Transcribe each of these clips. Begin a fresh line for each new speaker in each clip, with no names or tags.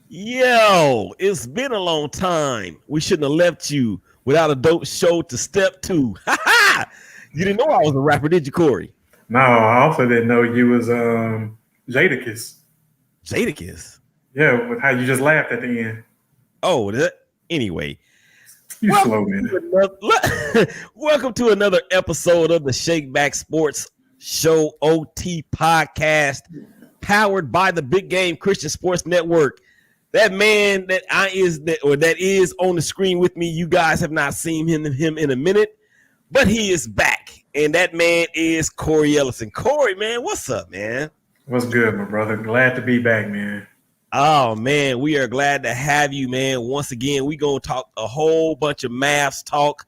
Yo, it's been a long time. We shouldn't have left you without a dope show to step to. Ha ha! You didn't know I was a rapper, did you, Corey?
No, I also didn't know you was Jadakiss.
Jadakiss.
Yeah, with how you just laughed at the end.
Oh, anyway.
You
Welcome
slow man.
to welcome to another episode of the ShakeBack Sports Show OT podcast, powered by the Big Game Christian Sports Network. That man that is on the screen with me, you guys have not seen him in a minute, but he is back, and that man is Cory Ellison. Cory, man, what's up, man?
What's good, my brother? Glad to be back, man.
Oh, man, we are glad to have you, man. Once again, we going to talk a whole bunch of Mavs talk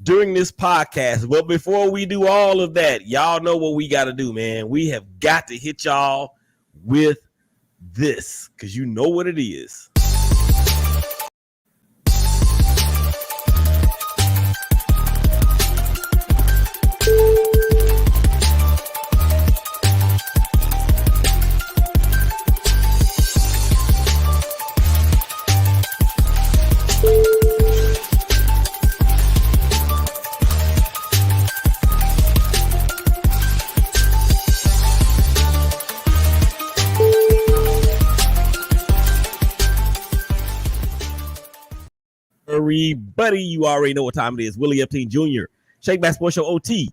during this podcast. But before we do all of that, y'all know what we got to do, man. We have got to hit y'all with this because you know what it is. Everybody, you already know what time it is. Willie Epting Jr., ShakeBack Sports Show OT,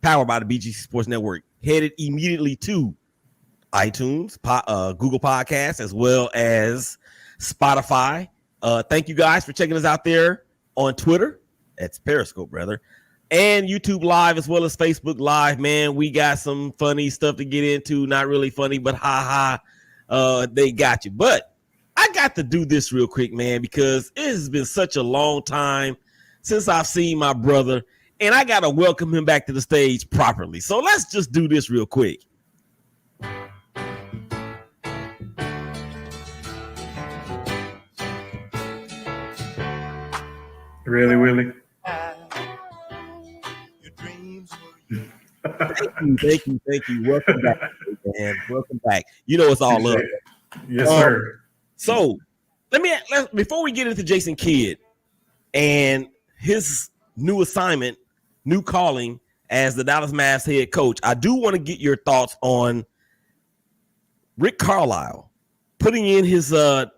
powered by the BG Sports Network. Headed immediately to iTunes, Google Podcasts, as well as Spotify. Thank you guys for checking us out there on Twitter. That's Periscope, brother. And YouTube Live, as well as Facebook Live, man. We got some funny stuff to get into. Not really funny, but they got you. But I got to do this real quick, man, because it has been such a long time since I've seen my brother, and I got to welcome him back to the stage properly. So let's just do this real quick.
Really, Willie?
Thank you. Welcome back, man. Welcome back. You know it's all up.
Yes, sir.
So before we get into Jason Kidd and his new assignment, new calling as the Dallas Mavs head coach, I do want to get your thoughts on Rick Carlisle putting in his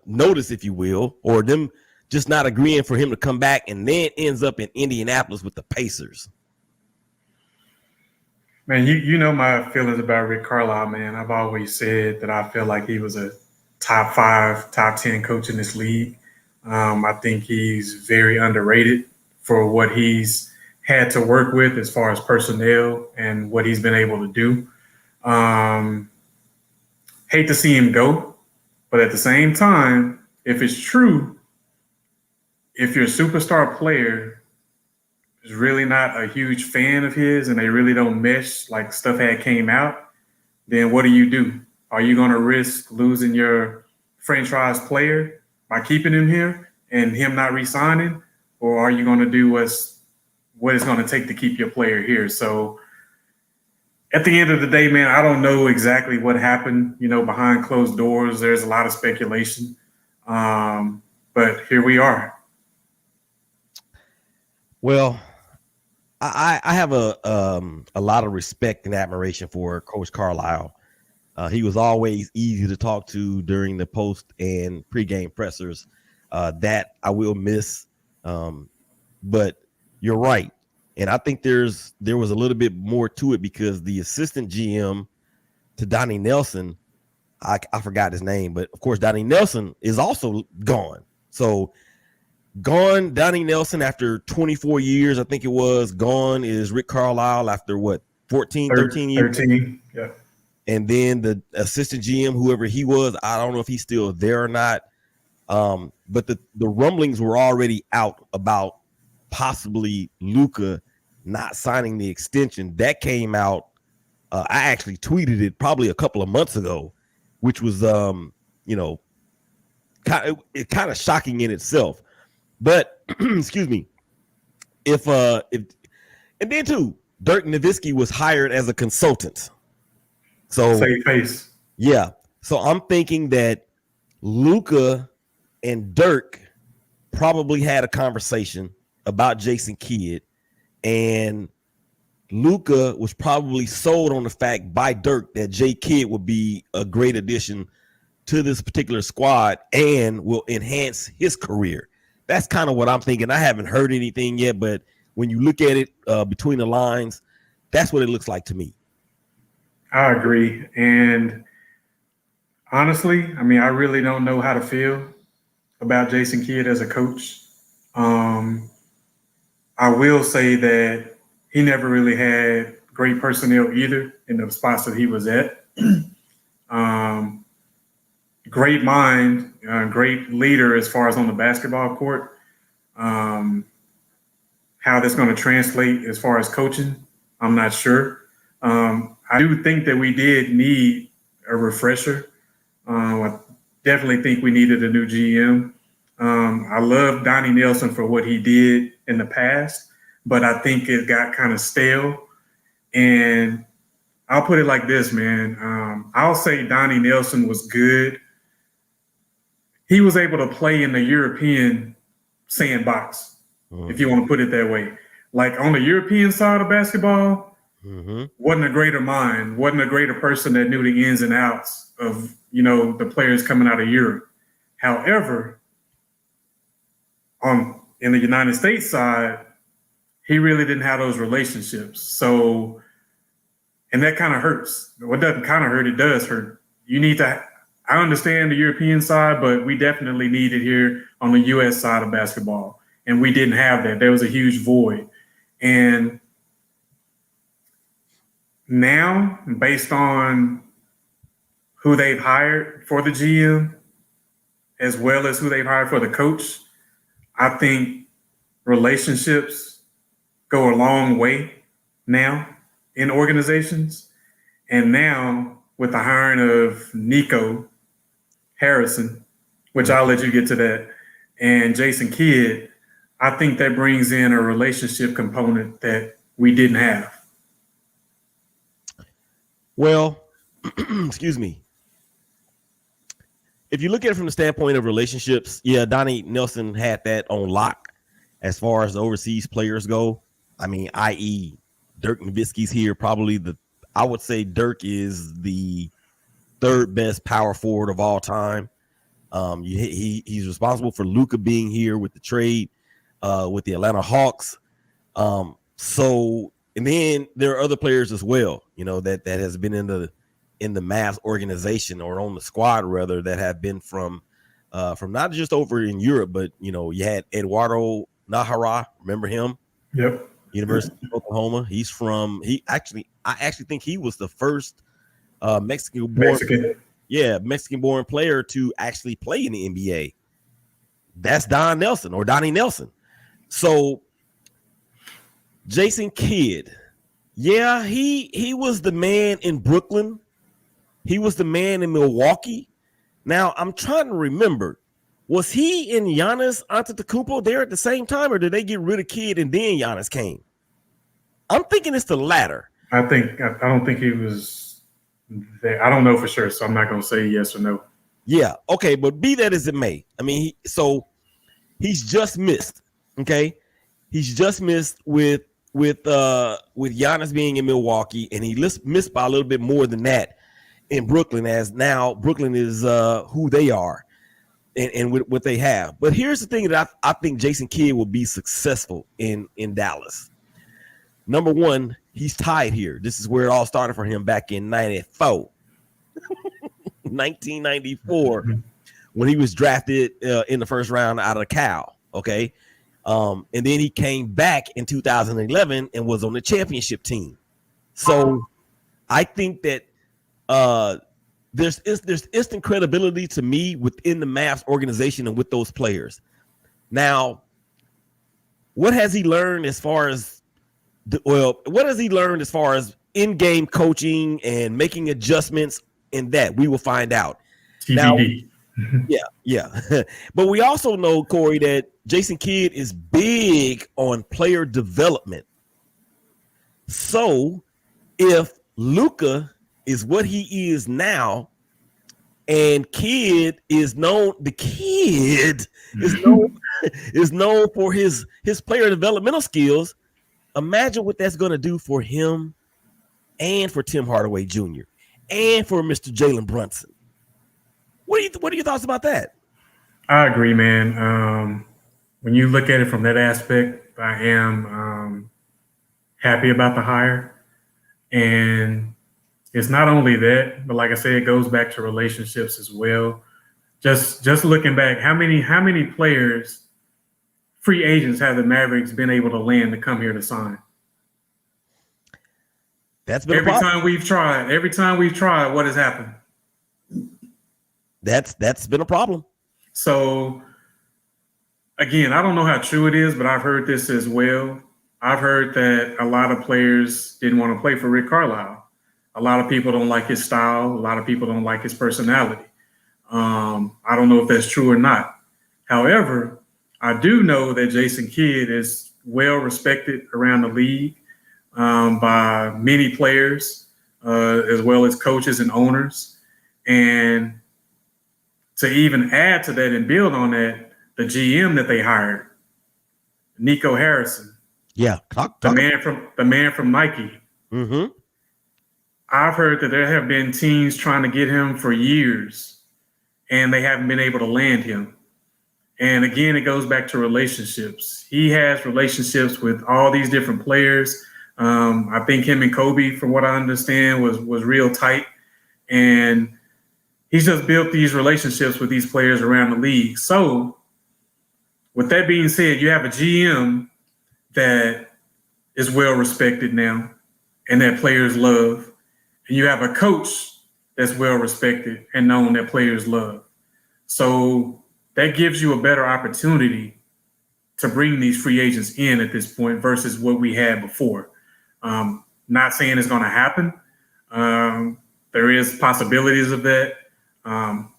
notice, if you will, or them just not agreeing for him to come back and then ends up in Indianapolis with the Pacers.
Man, you know my feelings about Rick Carlisle, man. I've always said that I feel like he was a top 5, top 10 coach in this league. I think he's very underrated for what he's had to work with as far as personnel and what he's been able to do. Hate to see him go, but at the same time, if it's true, if your superstar player is really not a huge fan of his and they really don't mesh, like stuff had came out, then what do? Are you going to risk losing your franchise player by keeping him here and him not re-signing? Or are you going to do what it's going to take to keep your player here? So at the end of the day, man, I don't know exactly what happened, behind closed doors. There's a lot of speculation. But here we are.
Well, I have a lot of respect and admiration for Coach Carlisle. He was always easy to talk to during the post and pregame pressers. That I will miss. But you're right. And I think there was a little bit more to it because the assistant GM to Donnie Nelson, I forgot his name, but of course, Donnie Nelson is also gone. So gone, Donnie Nelson after 24 years, I think it was. Gone is Rick Carlisle after what, 13 years?
13, yeah.
And then the assistant GM, whoever he was, I don't know if he's still there or not. But the rumblings were already out about possibly Luka not signing the extension. That came out. I actually tweeted it probably a couple of months ago, which was, kind of shocking in itself. But excuse me, if and then too, Dirk Nowitzki was hired as a consultant. So
save face.
Yeah. So I'm thinking that Luka and Dirk probably had a conversation about Jason Kidd, and Luka was probably sold on the fact by Dirk that J Kidd would be a great addition to this particular squad and will enhance his career. That's kind of what I'm thinking. I haven't heard anything yet, but when you look at it between the lines, that's what it looks like to me.
I agree. And honestly, I mean, I really don't know how to feel about Jason Kidd as a coach. I will say that he never really had great personnel either in the spots that he was at. Great mind, great leader as far as on the basketball court. How that's going to translate as far as coaching, I'm not sure. I do think that we did need a refresher. I definitely think we needed a new GM. I love Donnie Nelson for what he did in the past, but I think it got kind of stale. And I'll put it like this, man. I'll say Donnie Nelson was good. He was able to play in the European sandbox, if you want to put it that way. Like on the European side of basketball, wasn't a greater mind, wasn't a greater person that knew the ins and outs of, the players coming out of Europe. However, in the United States side, he really didn't have those relationships. So, and that kind of hurts. What doesn't kind of hurt, it does hurt. You need to, I understand the European side, but we definitely need it here on the U.S. side of basketball. And we didn't have that. There was a huge void. And now, based on who they've hired for the GM, as well as who they've hired for the coach, I think relationships go a long way now in organizations. And now with the hiring of Nico Harrison, which I'll let you get to that, and Jason Kidd, I think that brings in a relationship component that we didn't have.
Well, excuse me. If you look at it from the standpoint of relationships, yeah, Donnie Nelson had that on lock as far as the overseas players go. I mean, i.e. Dirk Nowitzki's here. Probably I would say Dirk is the third best power forward of all time. He's responsible for Luka being here with the trade with the Atlanta Hawks. And then there are other players as well, that has been in the Mavs organization or on the squad rather, that have been from not just over in Europe, but you had Eduardo Nahara, remember him?
Yep.
University of Oklahoma. I actually think he was the first Mexican-born player to actually play in the NBA. That's Donnie Nelson. So Jason Kidd, yeah, he was the man in Brooklyn. He was the man in Milwaukee. Now I'm trying to remember, was he and Giannis Antetokounmpo there at the same time, or did they get rid of Kidd and then Giannis came? I'm thinking it's the latter.
I don't think he was there. I don't know for sure, so I'm not going to say yes or no.
Yeah, okay, but be that as it may, I mean, he's just missed. Okay, he's just missed with Giannis being in Milwaukee, and he missed by a little bit more than that in Brooklyn, as now Brooklyn is who they are and with what they have. But here's the thing that I think Jason Kidd will be successful in Dallas. Number one, he's tied here. This is where it all started for him back in 1994, when he was drafted in the first round out of Cal. Okay. And then he came back in 2011 and was on the championship team. So I think that there's instant credibility to me within the Mavs organization and with those players. Now, what has he learned as far as in-game coaching and making adjustments in that? We will find out.
TBD.
Now, yeah. But we also know, Corey, that Jason Kidd is big on player development. So if Luka is what he is now, And Kid is known. The Kid is known is known for his player developmental skills. Imagine what that's going to do for him, and for Tim Hardaway Jr. and for Mr. Jalen Brunson. What are your thoughts about that?
I agree, man. When you look at it from that aspect, I am happy about the hire. And it's not only that, but like I said, it goes back to relationships as well. Just looking back, how many players, free agents, have the Mavericks been able to land to come here to sign?
That's been
every time we've tried, what has happened?
That's been a problem.
So again, I don't know how true it is, but I've heard this as well. I've heard that a lot of players didn't want to play for Rick Carlisle. A lot of people don't like his style. A lot of people don't like his personality. I don't know if that's true or not. However, I do know that Jason Kidd is well respected around the league by many players, as well as coaches and owners. And to even add to that and build on that, the GM that they hired, Nico Harrison, the man from Nike.
Mm-hmm.
I've heard that there have been teams trying to get him for years, and they haven't been able to land him. And again, it goes back to relationships. He has relationships with all these different players. I think him and Kobe, from what I understand, was real tight. And he's just built these relationships with these players around the league. So with that being said, you have a GM that is well respected now and that players love. And you have a coach that's well respected and known that players love. So that gives you a better opportunity to bring these free agents in at this point versus what we had before. Not saying it's going to happen. There is possibilities of that.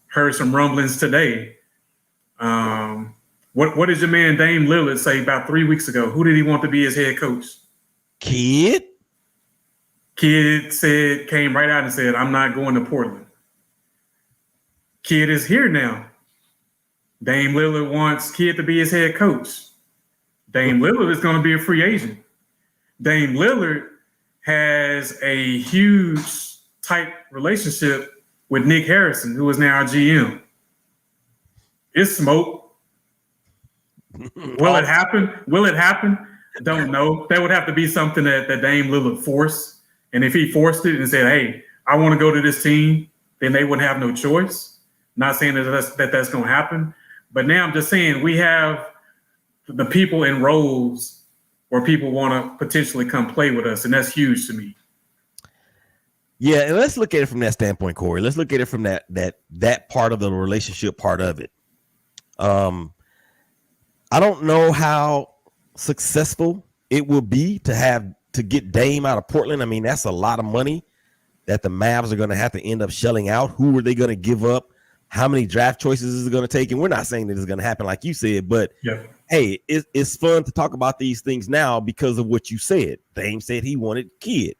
Heard some rumblings today. What did your man Dame Lillard say about 3 weeks ago? Who did he want to be his head coach?
Kid
came right out and said, I'm not going to Portland. Kid is here now. Dame Lillard wants Kid to be his head coach. Dame Lillard is going to be a free agent. Dame Lillard has a huge, tight relationship with Nick Harrison, who is now our GM. It's smoke. Will it happen? Don't know. That would have to be something that Dame Lillard forced. And if he forced it and said, hey, I want to go to this team, then they wouldn't have no choice. Not saying that's going to happen. But now I'm just saying we have the people in roles where people want to potentially come play with us. And that's huge to me.
Yeah, and let's look at it from that standpoint, Corey. Let's look at it from that part of the relationship part of it. I don't know how successful it will be to get Dame out of Portland. I mean, that's a lot of money that the Mavs are going to have to end up shelling out. Who are they going to give up? How many draft choices is it going to take? And we're not saying that it's going to happen like you said, but hey, it's fun to talk about these things now because of what you said. Dame said he wanted Kid.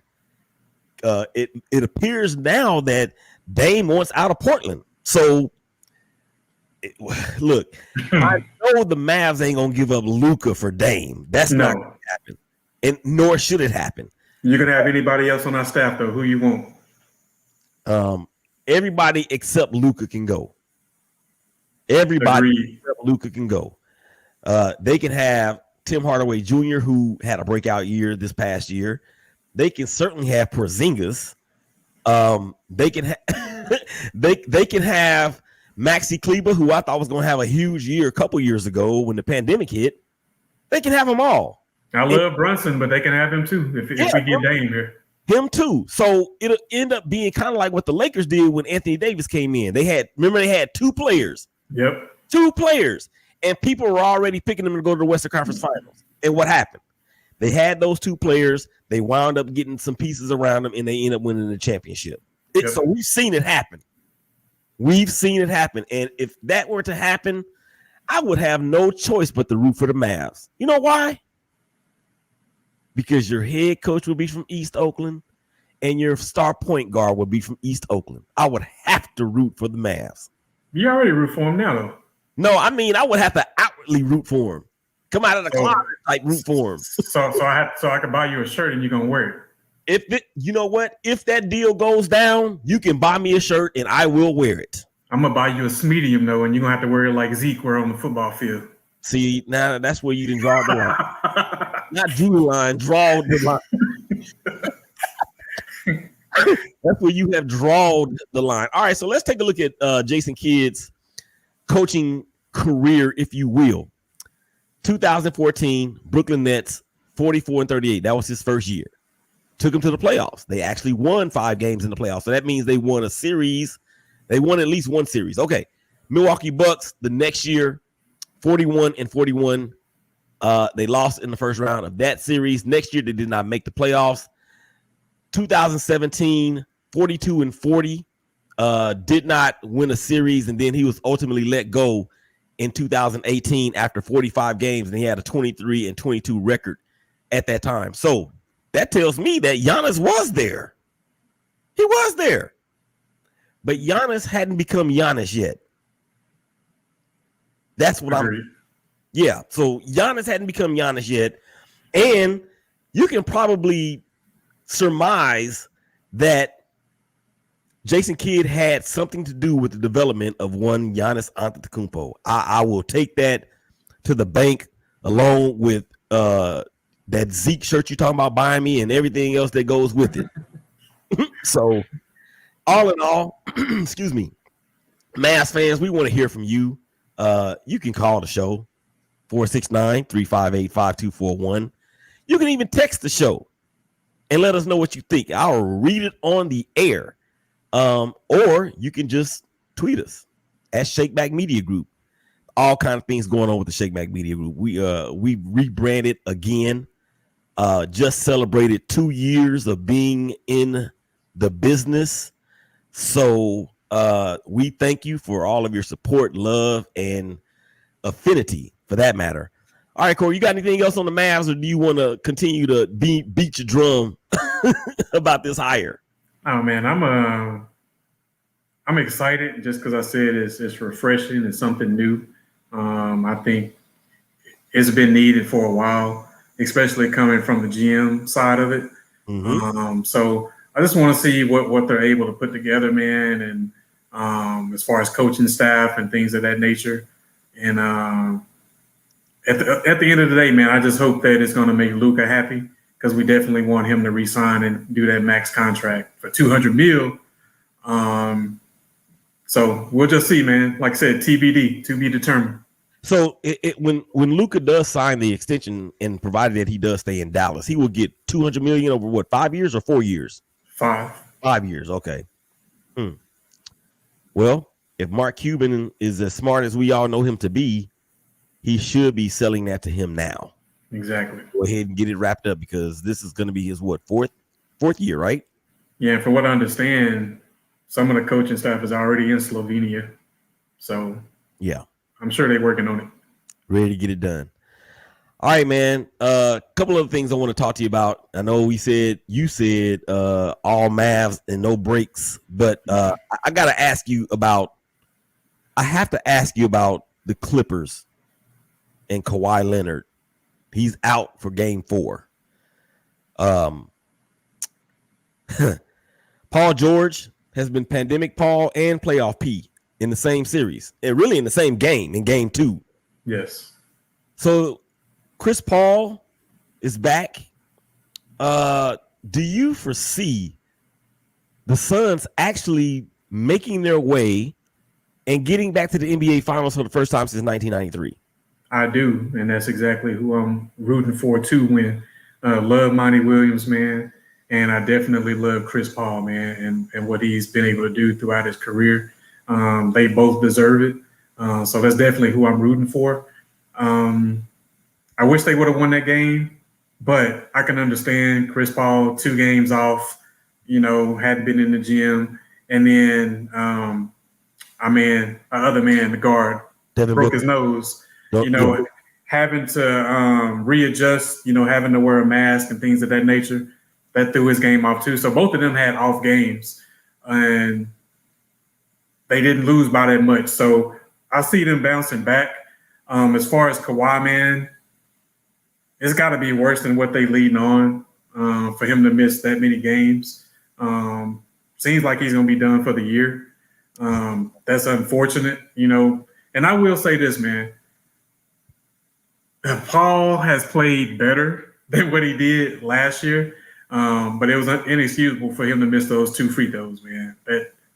It appears now that Dame wants out of Portland. So, look, I know the Mavs ain't gonna give up Luka for Dame. That's not gonna happen, and nor should it happen.
You're gonna have anybody else on our staff though? Who you want?
Everybody except Luka can go. Everybody except Luka can go. They can have Tim Hardaway Jr., who had a breakout year this past year. They can certainly have Porzingis. They can they can have Maxi Kleber, who I thought was going to have a huge year a couple years ago when the pandemic hit. They can have them all.
I love Brunson, but they can have him too if we get Dame here.
Him too. So it'll end up being kind of like what the Lakers did when Anthony Davis came in. They had two players.
Yep.
2 players. And people were already picking them to go to the Western Conference Finals. And what happened? They had those 2 players. They wound up getting some pieces around them, and they end up winning the championship. So we've seen it happen. And if that were to happen, I would have no choice but to root for the Mavs. You know why? Because your head coach will be from East Oakland, and your star point guard would be from East Oakland, I would have to root for the Mavs.
You already root for him now, though.
No, I mean I would have to outwardly root for him. Come out of the closet, like root for him.
So I can buy you a shirt and you're gonna wear it.
You know what? If that deal goes down, you can buy me a shirt and I will wear it.
I'm gonna buy you a medium though, and you're gonna have to wear it like Zeke wear on the football field.
See, now that's where you can draw the line. Not drew the line, draw the line. That's where you have drawn the line. All right, so let's take a look at Jason Kidd's coaching career, if you will. 2014, Brooklyn Nets, 44-38. That was his first year. Took him to the playoffs. They actually won 5 games in the playoffs. So that means they won a series. They won at least one series. Okay. Milwaukee Bucks the next year, 41-41. They lost in the first round of that series. Next year, they did not make the playoffs. 2017, 42-40. Did not win a series, and then he was ultimately let go in 2018 after 45 games, and he had a 23-22 record at that time. So that tells me that Giannis was there. He was there. But Giannis hadn't become Giannis yet. That's what yeah. So Giannis hadn't become Giannis yet. And you can probably surmise that Jason Kidd had something to do with the development of one Giannis Antetokounmpo. I will take that to the bank along with that Zeke shirt you're talking about buying me and everything else that goes with it. So all in all, excuse me, Mavs fans, we want to hear from you. You can call the show 469-358-5241. You can even text the show and let us know what you think. I'll read it on the air. Or you can just tweet us at ShakeBack Media Group. All kind of things going on with the ShakeBack Media Group. We rebranded again. Just celebrated 2 years of being in the business. So we thank you for all of your support, love, and affinity for that matter. All right, Cory, you got anything else on the Mavs, or do you want to continue to beat your drum about this hire?
Oh man, I'm excited just because I said it's refreshing, it's something new. I think it's been needed for a while, especially coming from the GM side of it. Mm-hmm. So I just want to see what they're able to put together, man, and as far as coaching staff and things of that nature. And at the end of the day, man, I just hope that it's going to make Luka happy, because we definitely want him to re-sign and do that max contract for $200 million. So we'll just see, man. Like I said, TBD, to be determined.
So when Luka does sign the extension, and provided that he does stay in Dallas, he will get $200 million over what, 5 years or 4 years?
5
years. Okay. Well, if Mark Cuban is as smart as we all know him to be, he should be selling that to him now.
Exactly.
Go ahead and get it wrapped up, because this is going to be his fourth year, right?
Yeah, and for what I understand, some of the coaching staff is already in Slovenia. So
yeah,
I'm sure they're working on it.
Ready to get it done. All right, man. Couple of things I want to talk to you about. I know you said all Mavs and no breaks, but I have to ask you about the Clippers and Kawhi Leonard. He's out for game 4. Paul George has been pandemic Paul and playoff P in the same series, and really in the same game, in game 2.
Yes.
So Chris Paul is back. Do you foresee the Suns actually making their way and getting back to the NBA Finals for the first time since 1993?
I do, and that's exactly who I'm rooting for to win. Love Monty Williams, man, and I definitely love Chris Paul, man, and what he's been able to do throughout his career. They both deserve it, so that's definitely who I'm rooting for. I wish they would have won that game, but I can understand Chris Paul 2 games off, hadn't been in the gym, and then our other man, the guard,
Devin
broke
Booker.
his nose. Having to readjust, having to wear a mask and things of that nature. that threw his game off too. So both of them had off games, and they didn't lose by that much. So I see them bouncing back. As far as Kawhi, man, it's got to be worse than what they leading on for him to miss that many games. Seems like he's going to be done for the year. That's unfortunate, you know. And I will say this, man. Paul has played better than what he did last year, but it was inexcusable for him to miss those 2 free throws, man.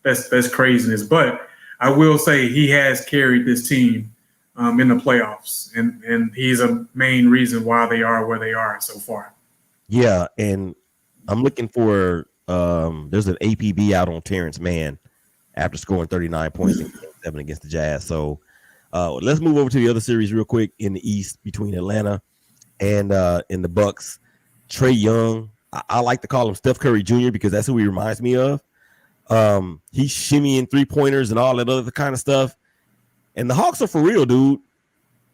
That's craziness. But I will say he has carried this team in the playoffs, and he's a main reason why they are where they are so far.
Yeah, and I'm looking for there's an APB out on Terrence Mann after scoring 39 points in Game 7 against the Jazz. So let's move over to the other series real quick in the East between Atlanta and in the Bucks. Trae Young, I like to call him Steph Curry Jr. because that's who he reminds me of. He's shimmying 3-pointers and all that other kind of stuff. And the Hawks are for real, dude.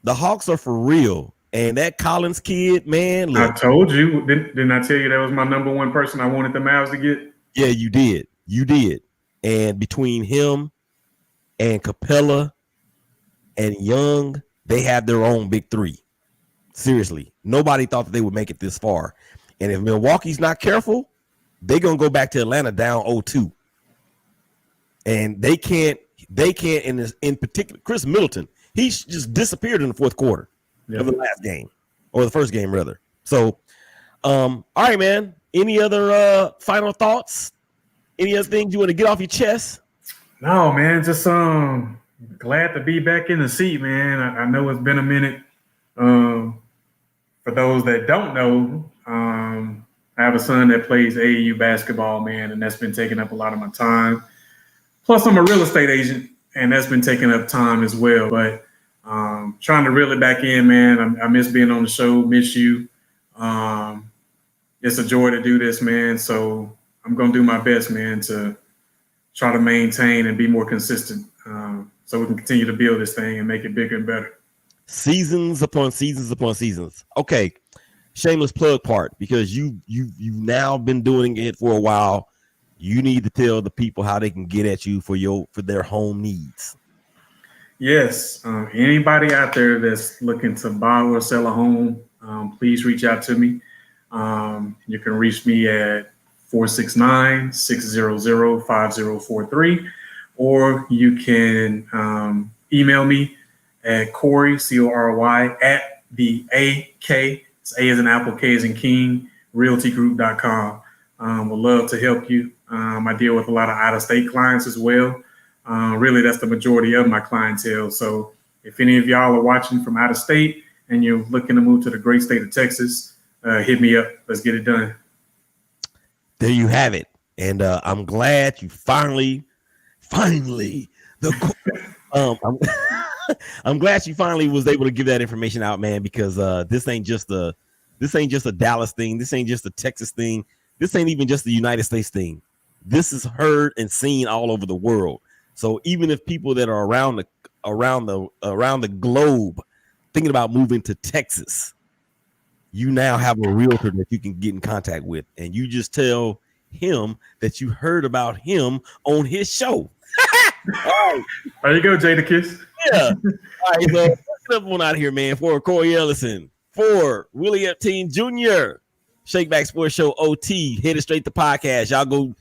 The Hawks are for real. And that Collins kid, man. Look,
I told you. Didn't I tell you that was my number one person I wanted the Mavs to get?
Yeah, you did. You did. And between him and Capella and Young, they have their own big 3. Seriously. Nobody thought that they would make it this far. And if Milwaukee's not careful, they're going to go back to Atlanta down 0-2. And they can't in particular, Chris Middleton, he just disappeared in the fourth quarter of the last game, or the first game rather. So, all right, man. Any other final thoughts? Any other things you want to get off your chest?
No, man. Just glad to be back in the seat, man. I know it's been a minute. For those that don't know, I have a son that plays AAU basketball, man, and that's been taking up a lot of my time. Plus, I'm a real estate agent, and that's been taking up time as well. But trying to reel it back in, man. I miss being on the show, miss you. It's a joy to do this, man. So I'm going to do my best, man, to try to maintain and be more consistent so we can continue to build this thing and make it bigger and better.
Seasons upon seasons upon seasons. Okay, shameless plug part, because you've now been doing it for a while. You need to tell the people how they can get at you for their home needs. Yes.
Anybody out there that's looking to buy or sell a home, please reach out to me. You can reach me at 469-600-5043, or you can email me at Cory, Cory, at the AK, it's A as in Apple, K as in King, realtygroup.com. Would love to help you. I deal with a lot of out-of-state clients as well. Really, that's the majority of my clientele. So if any of y'all are watching from out of state and you're looking to move to the great state of Texas, hit me up. Let's get it done.
There you have it. And I'm glad you finally, I'm glad you finally was able to give that information out, man, because this ain't just a Dallas thing. This ain't just a Texas thing. This ain't even just the United States thing. This is heard and seen all over the world. So even if people that are around the globe thinking about moving to Texas, you now have a realtor that you can get in contact with, and you just tell him that you heard about him on his show. All right.
There you go, Jadakiss.
Yeah. All right, so let's get up on out of here, man. For Cory Ellison, for Willie Epting Jr., ShakeBack Sports Show OT, Headed Straight to podcast. Y'all go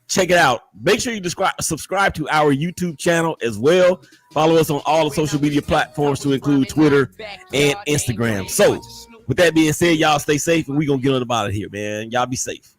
check it out. Make sure you subscribe to our YouTube channel as well. Follow us on all the social media platforms to include Twitter and Instagram. So with that being said, y'all stay safe, and we're going to get on about it here, man. Y'all be safe.